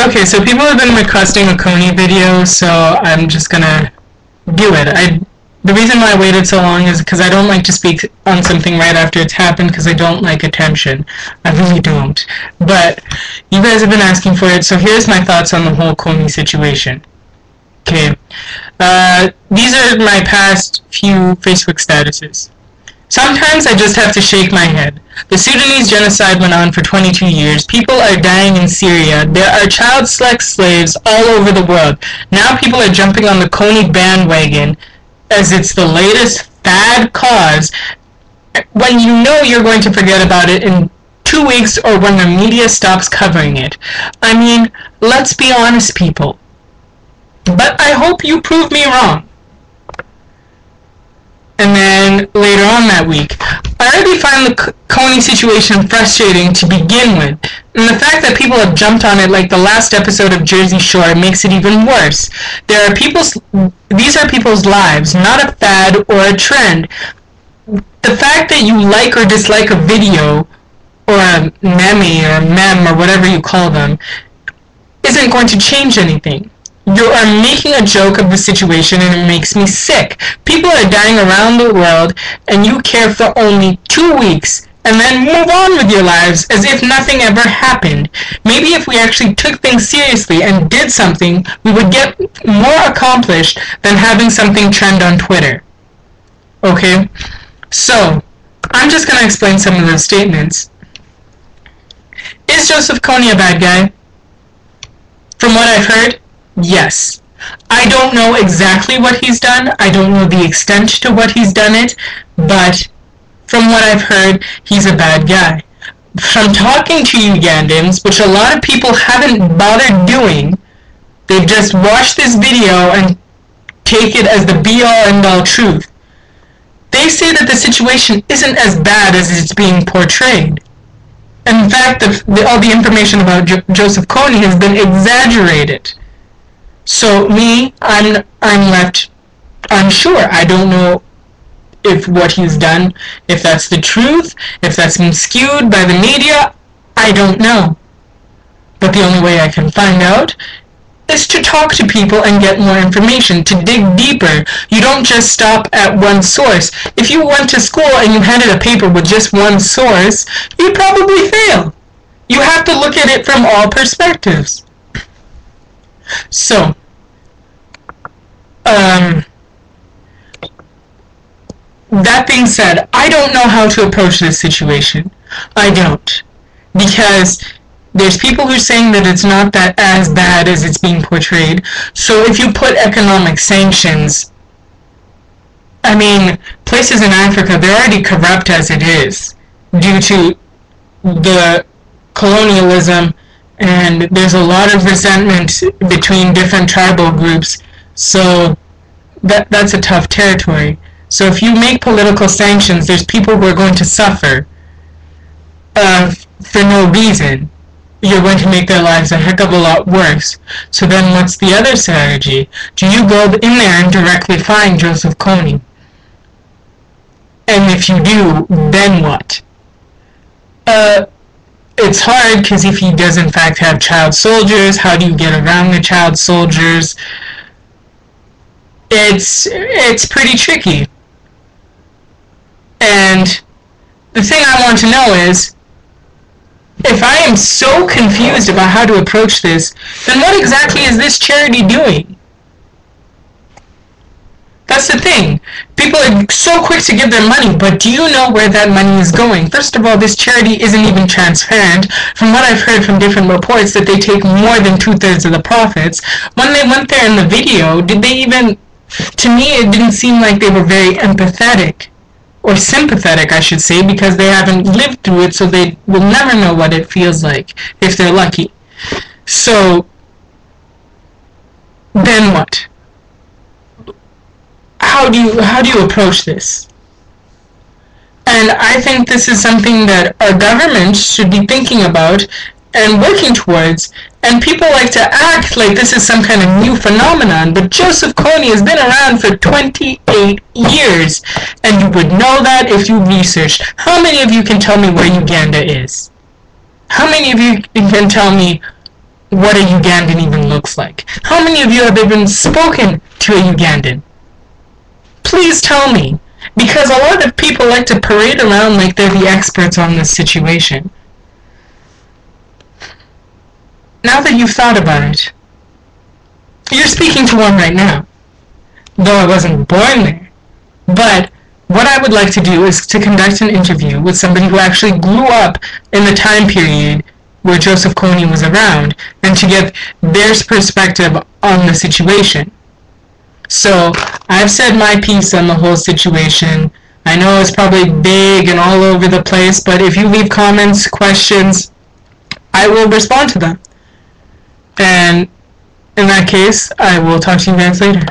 Okay, so people have been requesting a Kony video, so I'm just gonna do it. The reason why I waited so long is because I don't like to speak on something right after it's happened, because I don't like attention. I really don't. But you guys have been asking for it, so here's my thoughts on the whole Kony situation. Okay. These are my past few Facebook statuses. Sometimes I just have to shake my head. The Sudanese genocide went on for 22 years. People are dying in Syria. There are child sex slaves all over the world. Now people are jumping on the Kony bandwagon as it's the latest fad cause, when you know you're going to forget about it in 2 weeks or when the media stops covering it. I mean, let's be honest, people. But I hope you prove me wrong. And then later on that week, I already find the Kony situation frustrating to begin with, and the fact that people have jumped on it like the last episode of Jersey Shore makes it even worse. These are people's lives, not a fad or a trend. The fact that you like or dislike a video, or a meme or whatever you call them, isn't going to change anything. You are making a joke of the situation, and it makes me sick. People are dying around the world, and you care for only 2 weeks, and then move on with your lives as if nothing ever happened. Maybe if we actually took things seriously and did something, we would get more accomplished than having something trend on Twitter. Okay? So, I'm just going to explain some of those statements. Is Joseph Kony a bad guy? From what I've heard, yes. I don't know exactly what he's done. I don't know the extent to what he's done it, but from what I've heard, he's a bad guy. From talking to Ugandans, which a lot of people haven't bothered doing, they've just watched this video and take it as the be-all end-all truth. They say that the situation isn't as bad as it's being portrayed. In fact, all the information about Joseph Kony has been exaggerated. So I'm left unsure. I don't know if what he's done, if that's the truth, if that's been skewed by the media, I don't know. But the only way I can find out is to talk to people and get more information, to dig deeper. You don't just stop at one source. If you went to school and you handed a paper with just one source, you'd probably fail. You have to look at it from all perspectives. So, that being said, I don't know how to approach this situation. I don't. Because there's people who are saying that it's not that as bad as it's being portrayed. So if you put economic sanctions, I mean, places in Africa, they're already corrupt as it is due to the colonialism, and there's a lot of resentment between different tribal groups. So that's a tough territory. So if you make political sanctions, there's people who are going to suffer for no reason. You're going to make their lives a heck of a lot worse. So then what's the other strategy? Do you go in there and directly find Joseph Kony? And if you do, then what? It's hard, because if he does in fact have child soldiers, how do you get around the child soldiers? It's pretty tricky. And the thing I want to know is, if I am so confused about how to approach this, then what exactly is this charity doing? That's the thing. People are so quick to give their money, but do you know where that money is going? First of all, this charity isn't even transparent. From what I've heard from different reports, that they take more than 2/3 of the profits. When they went there in the video, did they even... To me, it didn't seem like they were very empathetic. Or sympathetic, I should say, because they haven't lived through it, so they will never know what it feels like, if they're lucky. So, then what? How do you approach this? And I think this is something that our government should be thinking about and working towards. And people like to act like this is some kind of new phenomenon, but Joseph Kony has been around for 28 years, and you would know that if you researched. How many of you can tell me where Uganda is? How many of you can tell me what a Ugandan even looks like. How many of you have even spoken to a Ugandan? Please tell me. Because a lot of people like to parade around like they're the experts on this situation. Now that you've thought about it, you're speaking to one right now. Though I wasn't born there. But what I would like to do is to conduct an interview with somebody who actually grew up in the time period where Joseph Kony was around, and to get their perspective on the situation. So, I've said my piece on the whole situation. I know it's probably big and all over the place, but if you leave comments, questions, I will respond to them. And in that case, I will talk to you guys later.